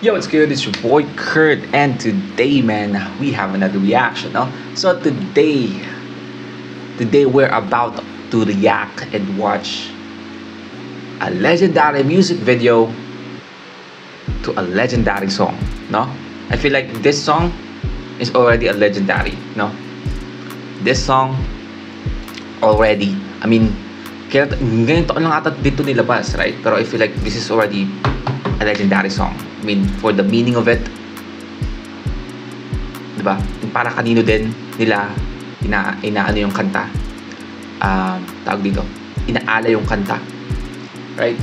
Yo, what's good? It's your boy Kurt, and today, man, we have another reaction, no? So today we're about to react and watch a legendary music video to a legendary song, no? I feel like this song is already a legendary, no? This song already, I mean, ngayon taon lang ata dito nilabas, right? Pero I feel like this is already a legendary song. I mean, for the meaning of it, diba? Para kanino din nila inaano yung kanta, tawag dito, inaala yung kanta, right?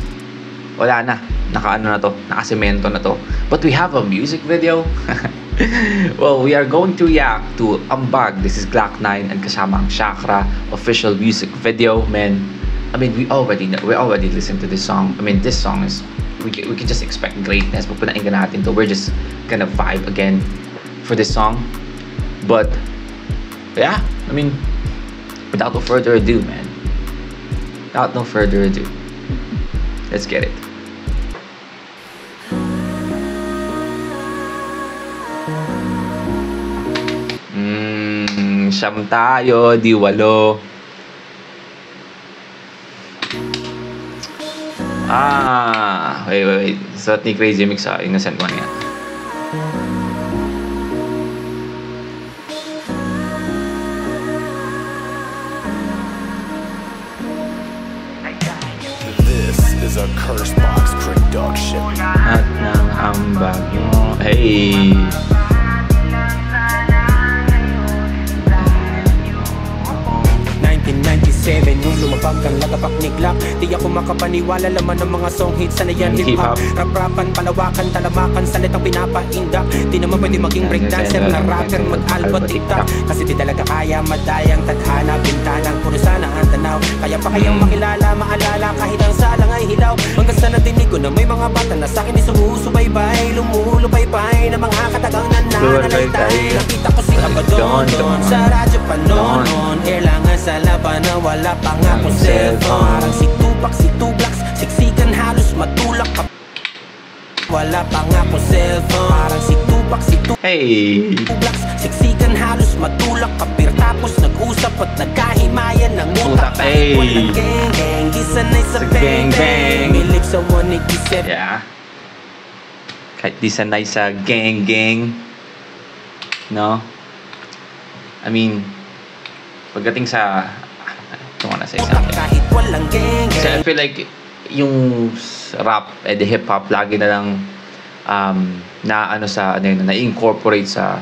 Wala na, nakaano na to, nakasemento na to. But we have a music video. Well, we are going to react to Ambag. This is Glock 9 and kasama ang Chakra official music video, man. I mean, we already listened to this song. I mean, this song is, we can just expect greatness. Pag panainggan natin to, we're just gonna vibe again for this song. But yeah, I mean, without no further ado, man, without no further ado, let's get it. Siyam tayo, di walo. Wait. Suot ni Crazy Mix, innocent one yan. This is a Curse Box production. At ng ambag mo. Hey! 1997 nung lumabag ang lagapak ni Glock, di ako makapaniwala, laman ng mga song hits sana yan hip-hop. Rap-rapan, palawakan, talamakan, salitang pinapaindak. Di naman pwede maging breakdancer na rapper, mag-alba, tiktak. Kasi di talaga kaya madayang tadhana, bintanang puro sana ang tanaw. Kaya pa kayang makilala, maalala, kahit ang salang ay hilaw. Hanggang sa natinig ko na may mga bata na sa'kin ay sumusubaybay, lumulupay-pay na mga katagang nananalaytay. Nakita ko si Abadon sa radyo pa noon, kailangan sa laban na wala pa nga akong cellphone. Parang si Tupac, siksikan halos matulak ka. Wala pa nga akong cellphone. Parang si Tupac, Hey! siksikan halos matulak ka. Pero tapos nag-usap at nagkahimayan ng utak. Hey! Walang gang, gisanay sa bang-bang. May lips sa 187. Yeah. Kahit di sanay sa gang, no? I mean, pagdating sa kahit walang gang. So I feel like yung rap the hip hop lagi na lang na-incorporate sa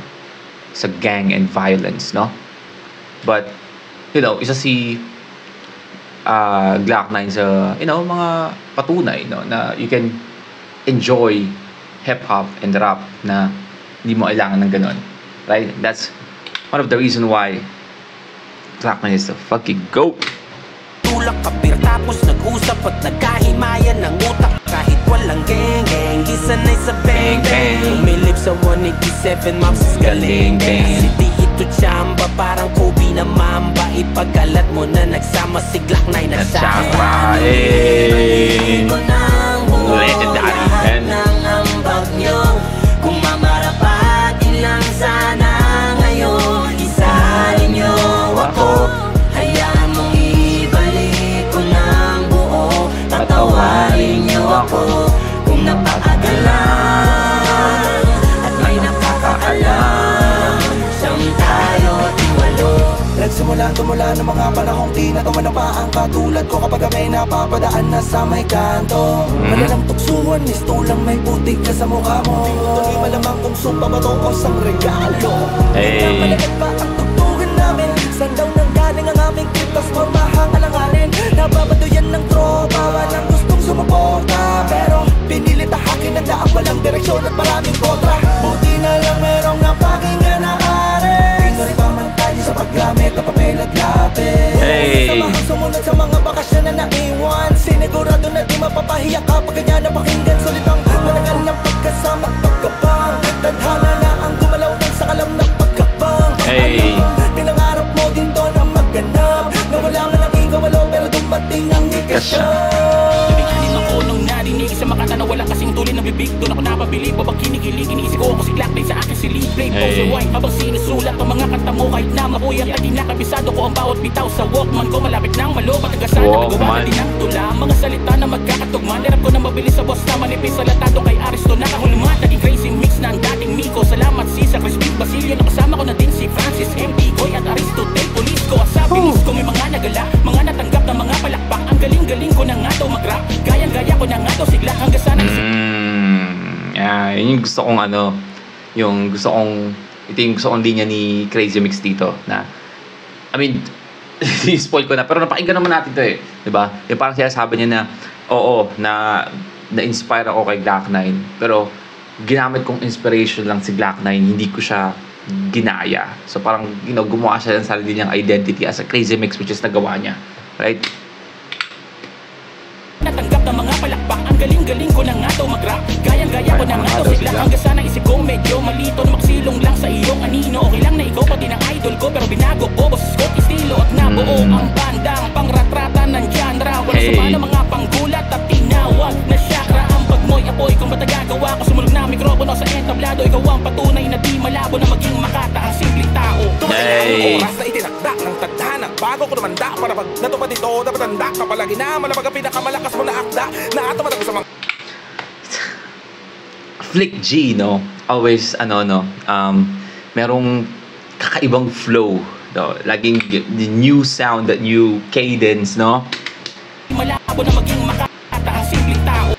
gang and violence, no? But you know, isa si Glock 9 sa mga patunay, no, na you can enjoy hip hop and rap na hindi mo kailangan ng ganun, right? That's one of the reason why Glock 9 is the fucking GOAT. Tulak ka pero tapos nag-usap at nagkahimayan ng utak. Kahit walang gang, gisanay sa bang-bang. May lips sa 187, maps is galing-bang. Si di ito chamba, parang Kobe na Mamba. Ipagalat mo na nagsama si Glock 9 at Chakra. Legendary, man. Ng ambag nyo, kung mamarapatin lang sana ngayon, isahalin nyo ako. Hayaan mong ibalik ko ng buo, tatawarin nyo ako. Kung napakagalang at may nakakaalam, siyang tayo at iwalo. Nagsimula tumula ng mga panahong tinatawa na pa ang katulad ko kapag may napapadaan na sa may kanto. Malalang tuksuhan, mistulang may putik ka sa mukha mo. Di malamang kung sumpa ba to o sang regalo. Hey! Malagat pa ang tugtugan namin. Saan daw nang galing ang aming kitas formahang alanganin. Nababaduyan ng tropa, walang gustong sumuporta. Pero pinilit ahakin ang daang walang direksyon at maraming kontra. Buti na lang merong napakinggan na ari. Tingnan pa man tayo sa paggamit ng papel at lapis. Hey! Samahang sumunod sa mga bakasyon na naiwan. Sinigurado na di mapapahiya kapag ganyan na pakinggan. Sulit ang managal ng pagkasama at pagkapang. Tadhana na ang gumalaw ng sakalam ng pagkapang. Hey! Pinangarap mo din doon ang magganap. Nawala man ang igawalo pero dumating ang ikasya. Bigyan ako nung narinig sa makata na wala kasing tulin ng bibig. Doon ako napabili, babaki kinikilig, iniisip ko ako si Glock din sa akin si Lee Blade Pose White habang sinusulat ang mga kanta mo kahit na makuyat at kinakabisado ko ang bawat bitaw sa Walkman ko malapit nang malobat hanggang sana magawa na din ang tula mga salita na magkakatugman nirap ko na mabilis sa boss na manipis salatado kay Aristo nakahulmat naging crazy mix na ang dating Miko salamat si sa Crispin Basilio nakasama ko na din si Francis M.D. Goy at Aristotle Police ko at sa bilis ko may mga nagala mga natanggap na mga palakpak ang galing-galing ko na nga daw mag-rap gayang-gaya ko na nga daw sigla hanggang sana yun yung gusto kong ano yung gusto kong ito yung gusto kong linya ni Crazy Mix dito na I mean spoil ko na pero napakinggan naman natin to diba yung parang sinasabi niya na oo na-inspire ako kay Glock 9 pero ginamit kong inspiration lang si Glock 9 hindi ko siya ginaya so parang gumawa siya ng sarili niyang identity as a Crazy Mix which is nagawa niya right natanggap ng mga palakpak ang galing-galing ko na nga daw mag-rap gayang-gaya ko na nga daw sigla hanggang sana isip ko medyo malito na maksilong lang sa iyong anino okay lang na ikaw pati ng idol ko pero binago ko boses ko estilo at nabuo ang bandang pangratrata ng genre wala sa mga mga panggulat at tinawag na chakra ang pagmoy apoy kung ba't nagagawa ko sumulog na mikropono sa entablado ikaw ang patunay na di malabo na maging makata ang simpleng tao oras na itinakda ng tadhana bago ko namanda para pag natupad ito dapat handa kapalagi na malabag ang pinakamalakas mo na akda na atamatag sa mga Flick G always merong kakaibang flow laging the new sound that new cadence malabo na maging makata ang simpleng tao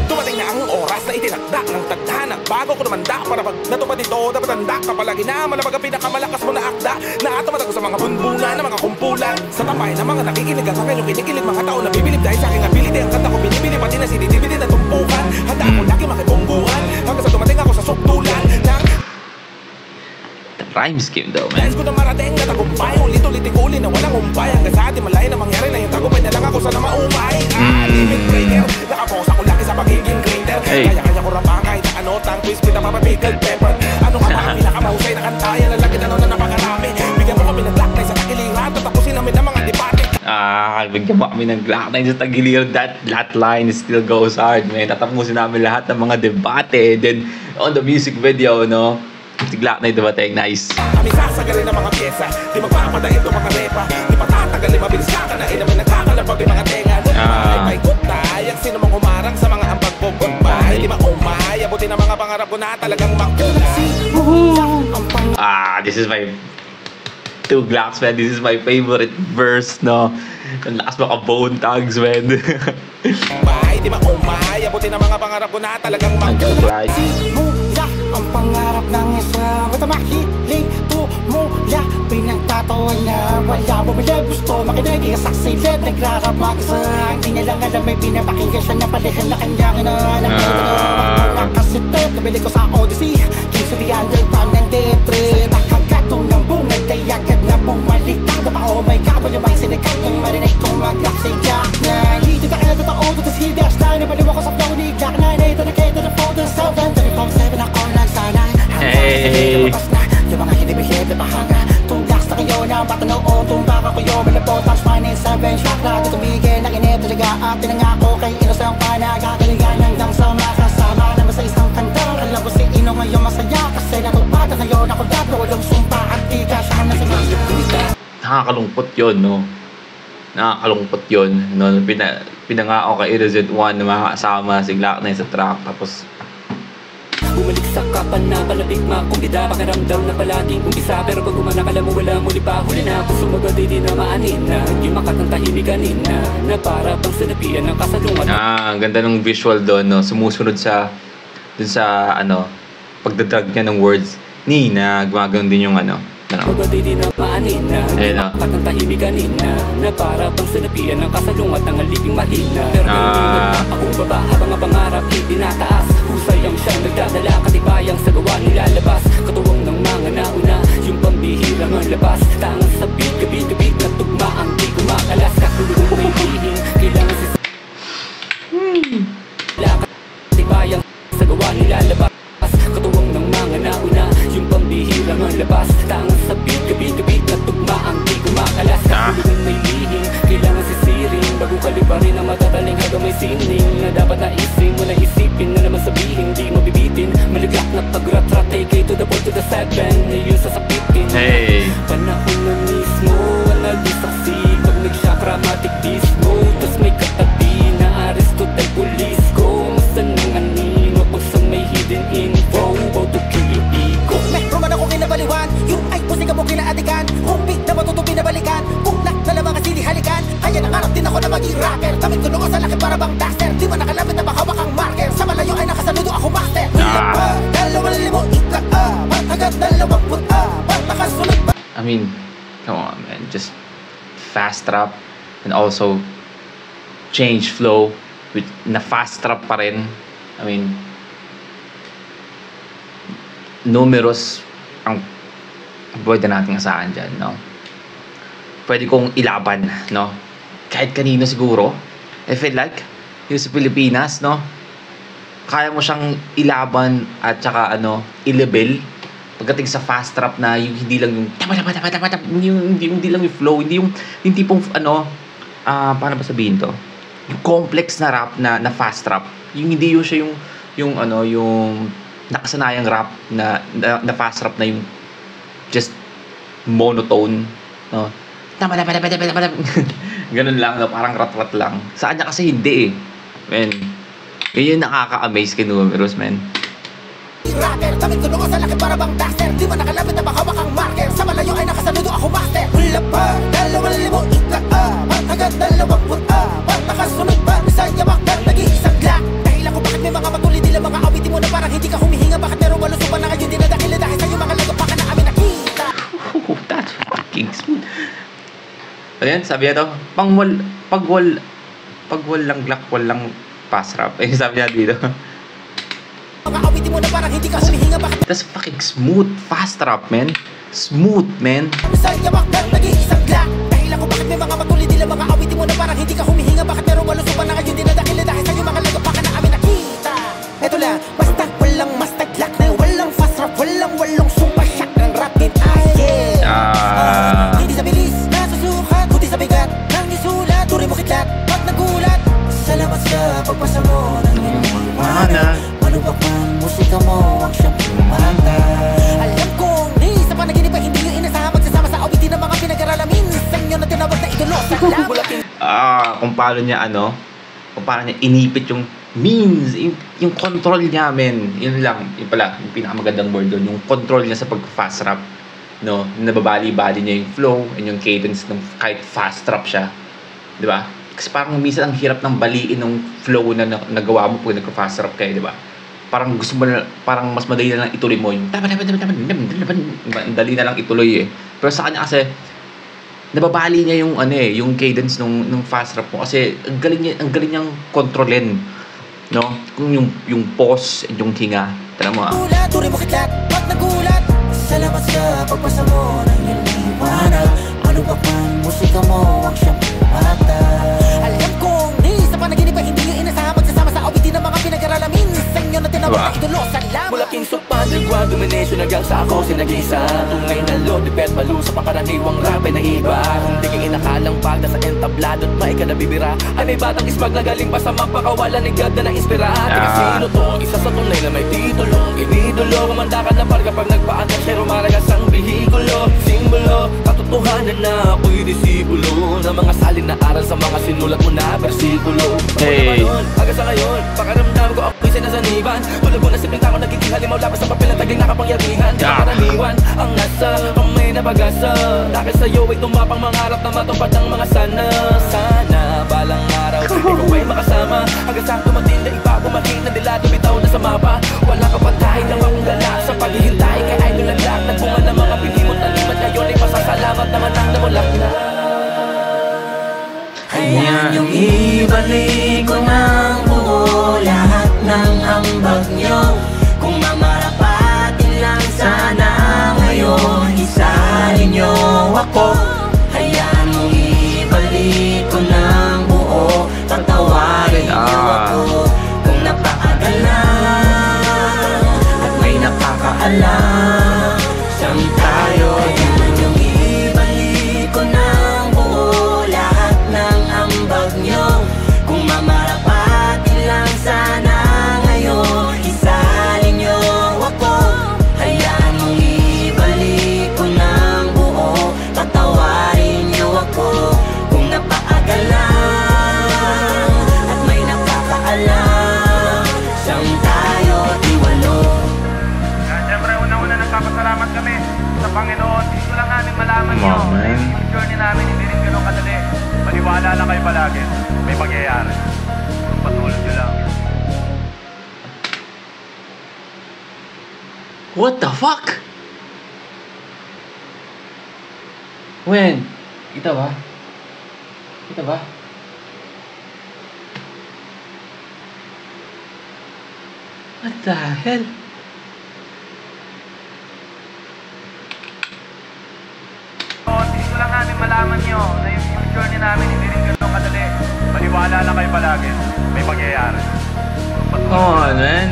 dumating na ang oras na itinakda ng tadhana bago ko namanda para pag natupad ito dapat handa kapalagi na malabag ang pinakamalakas mo na akda na atamatag sa mga bunbungan na mga kumpulan sa tampay na mga nakikinig at akin yung kinikilig mga tao na bibilib dahil sa aking ability ang kanta ko binibili pati na sinitibili na tumpukan handa ako lagi makibungguhan hanggang sa dumating ako sa suktulan ng rhyme scheme daw man dahil ko na marating na tagumpay ulit-ulitin ko uli na walang umpay hanggang sa atin malay na mangyari na yung tagumpay na lang ako sana maumay limit breaker nakaposa ko laki sa pagiging greater kaya-kaya ko rapang kahit na ano tang twist with a pickled pepper ano ka ba ang pinakamahusay na kantayan lalagyan ano na napakarami bigyan mo kami ng Glock 9 sa tagiliran tatapusin namin ang mga debate bigyan mo kami ng Glock 9 sa tagiliran that line still goes hard man tatapusin namin lahat ng mga debate then on the music video si Glock 9 dumating nice kami sasagalin ng mga pyesa di magpapadain ito mga repa di patatagalin mabilis ka na inamin nagkakalapag yung mga tenga may kutay ang sino mong umarang sa mga ambag bubutbay di maumay abutin ang mga pangarap ko na talagang makulay this is my two Glocks man this is my favorite verse ang lakas mga bone tags man di maumay abutin ang mga pangarap ko na talagang makulay ang pangarap ng isa Basta mahiling tumula Pinagtatawa niya Wala bumili gusto makinig Saksilid nagrarap mag-isa Hindi niya lang alam may pinapakinggan siya Na palihan na kanyang inaalam Nakasitit Nabili ko sa Odyssey King sa the underground ng D3 Nakagato ng bungad Ay agad na bumalik Tanda pa oh my God Wala may sinikat Nang marinig kong mag-lock si Glock 9 Hindi na kaya totoo Ito si Dash 9 Nabaliwa ko sa flow ni Glock 9 Ito na kayo na the phone 7 34-7 ako Hey! Yung mga hindi bihib na pahanga Tunggas na kayo na matanoon Tumbaga ko yung malabot Touch mine in 7 Chakra Di tumigil ng inip Talaga at tinangako Kay inosang panagagalingan Hanggang sa makasama Naman sa isang kanta Alam ko si Ino ngayon masaya Kasi natupad na ngayon ako dapat Walang sumpa at di ka siya na sa mga Nakakalungkot yun nakakalungkot yun pinangako kay RZ1 na makakasama si Glock 9 sa track tapos bumalik sa kapan na palabig makumbida pakiramdam na palaging umpisa pero pag umanak alam mo wala muli pa huli na kung sumagad di na maanin na yung makatantahimik kanina na para pang sanapian ng kasalungan ang ganda ng visual doon sumusunod dun sa pagdadrag niya ng words na gumagano'n din yung Pagod di na maanin na makatantahimik kanina na para pang sanapian ng kasalungat ng aliping mahina pero akong baba habang ang pangarap itinataas husay ang siyang nagdadala katibayang sa gawa nilalabas katuwang ng mga nauna yung pambihirang ang labas tangang sabit kabit na tugma ang di kumakalas katulong may hihing kailangan si katibayang sa gawa nilalabas katuwang ng mga nauna yung pambihirang ang labas tangang sabit kabit na tugma ang di kumakalas katulong may hihing kailangan sisirin bago kaliparin ang matataling hanggang may sining na dapat naisin mo na isipin na naman sabihin di mabibitin malagyak na pag-rat-rat, AK to the 4 to the 7, yun sa sakitin. Hey. Panahon na mismo, wala di saksi. Pag nag-shacramatic disco, tas may katabi na aresto tayo pulis ko. Masan ng anino, kung saan may hidden info, about to kill your ego. Meron man ako kinabaliwan, yung ay musika mo kinaadikan. Kumpit na matuto pinabalikan, kuklak na lang mga sinihalikan. Kaya nangarap din ako na maging rapper. Damit ko noon sa laki para bang duster. Di man nakalapit na baka bakang marker. Sa malayo ay nakasaludo ako master. Dalawang libo ika-apat, hanggang 24, nakasunod ba? I mean, come on, man. Just fast rap and also change flow with na fast rap pa rin. I mean, numerous ang pwede nating asahan dyan, no? Pwede kong ilaban, no? Kahit kanino siguro. I feel like, yung sa Pilipinas, no? Kaya mo siyang ilaban at saka, i-level. Pagdating sa fast rap na yung hindi lang yung hindi lang yung flow, hindi yung tipong paano ba sabihin to? Yung complex na rap na fast rap. Yung hindi yung siya yung nakasanayang rap na fast rap na yung just monotone, no? Ganun lang, no? Parang rat-rat lang. Sa kanya kasi hindi man. Yun yung nakaka-amaze kay Numerous, man. Rapper, damit ko noon sa laki para bang duster. Di man nakalapit na baka bakang marker. Sa malayo ay nakasaludo ako master. Wala pa, 2,000 ika-apat, hanggang 24, nakasunod ba? Bisaya bakit nag-iisang glock? Dahil ako bakit may mga matulid nila mga awitin mo na parang hindi ka humihinga. Bakit meron malusog pa na ngayon dinadakila dahil sa'yo mga lagot pa ka na amin nakita. Oh, that's fucking smooth. Ayan, sabi niya to, pag walang glock, walang fast rap. Eh, sabi niya dito. Mga awitin mo na parang hindi ka humihinga. Bakit That's fucking smooth fast rap, man. Smooth, man. Bisaya bakit nag-iisang glock? Dahil ako bakit may mga matulid nila mga awitin mo na parang hindi ka humihinga. Bakit meron malusog pa na ngayon dinadakila dahil sa'yo mga lagot pa ka na amin nakita. Eto lang, basta walang master glock na walang fast rap, walang super shock ng rap din ay yeah. Hindi sa bilis, nasusukat, kundi sa bigat nang isulat, turi mo kitlat, pag nagulat. Salamat sa pagpasa mo ng iniwanag. Malubak man, musika mo ang siyang kumanta. Alam kong ni sa panaginip ay hindi yung inasahan. Magsasama sa awitin ng mga pinag-aralamin. Sa inyo na tinawag na idolo. Salamat. Kung paano niya inipit yung means, yung control niya, men. Yun lang, yun pala, yung pinakamagandang word doon, yung control niya sa pag-fast rap, no? Nababali-bali niya yung flow and yung cadence ng kahit fast rap siya, di ba? Kasi parang minsan ang hirap ng baliin ng flow na nagawa mo pag nagka-fast rap kayo, di ba? Parang gusto mo na, parang mas madali na lang ituloy mo yung dali na lang ituloy eh. Pero sa kanya kasi nababali niya yung yung cadence ng fast rap mo kasi ang galing niyang kontrolin, no? Kung yung pause and yung hinga, tara mo Turi mo kitlat, pag nagulat. Salamat sa pagpasa mo ng iniwanag. Malubak man, musika mo ang siyang kumanta. Alam kong ni sa panaginip ay hindi yung inasahan. Magsasama sa awitin ng mga pinag-aralamin. Sa inyo na tinawag na idolo. Salamat. Mula King Sopan, nagwa domination hanggang sa ako sinag-isa. Tunay na lord, dipet malu sa pakaraniwang rap ay naiba. Hindi kang inakalang pagda sa entablado at may ka nabibira. Ay may batang ismag na galing pa sa mapakawalan ni God na na-inspira. Sino to? Isa sa tunay na may titulo. Inidolo, kumanda ka na par kapag nagpaangat siya rumaragas ang bihikulo. Simbolo, katotohanan na ako'y disipulo na mga salin na aral sa mga sinulat mo na versikulo. Hey. Hanggang sa ngayon, pakaramdam ko ako'y sinasaniban. Tulad mo na simpleng tao nagiging halimaw labas sa papel at taging nakapangyarihan. Di karaniwan ang nasa kamay na pag-asa. Dahil sa'yo ay tumapang mangarap na matupad ng mga sana. Sana balang araw ikaw ay makasama. Hanggang sa dumating na iba bumating na nila dumitaw na sa mapa. Wala ka patay na maunggala sa paghihintay kay idol ng lahat. Nagbunga ng mga pinimot na limat ngayon ay pasasalamat naman ang namulak na. Hayaan niyong ibalik ko ng buo lahat ng ambag niyo. Kung mamarapatin lang sana ngayon, isalin niyo ako. Hayaan mong ibalik ko ng buo, tatawarin niyo ako. Kung napakagal na at may napakaalam, saan tayo? Hayaan niyong ibalik ko ng buo lahat ng ambag niyo. Kung mamarapatin lang sana ngayon, isalin niyo ako. Panginoon, gusto lang namin malaman Come nyo on, man. yung journey namin, hindi rin ganun kadali. Maniwala lang kayo palagi, may mangyayari. Patuloy nyo lang. What the fuck? When? Kita ba? Kita ba? What the hell? Gusto lang namin malaman nyo na yung journey namin, hindi rin ganun kadali. Maniwala lang kayo palagi, may mangyayari. Come on, man.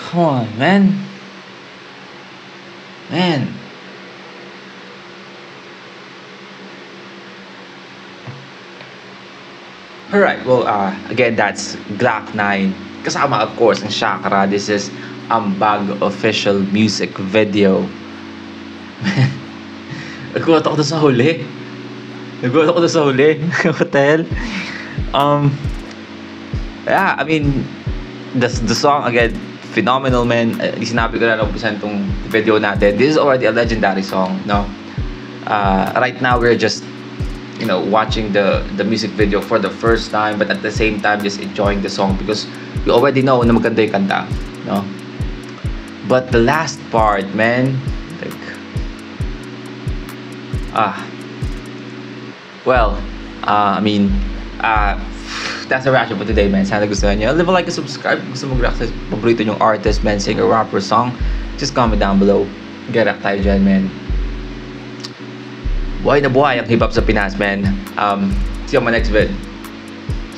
Come on, man. Man. Alright, well, again, that's Glock 9. Kasama, of course, ang Chakra. This is Ambag official music video. Man, nagulat ako doon sa huli. Nagulat ako doon sa huli. What the hell? Yeah, I mean, the song, again, phenomenal, man. Sinabi ko na lang tong video natin. This is already a legendary song, no? Right now, we're just, you know, watching the music video for the first time, but at the same time, just enjoying the song because we already know na maganda yung kanta, no? But the last part, man, like, well, I mean, that's a reaction for today, man. Sana gustuhan nyo. Leave a like and subscribe. Kung gusto mag-react sa paborito nyong artist, man, singer, rapper, song, just comment down below. Get-react tayo dyan, man. Buhay na buhay ang hip-hop sa Pinas, man. See you on my next vid.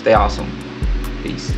Stay awesome. Peace.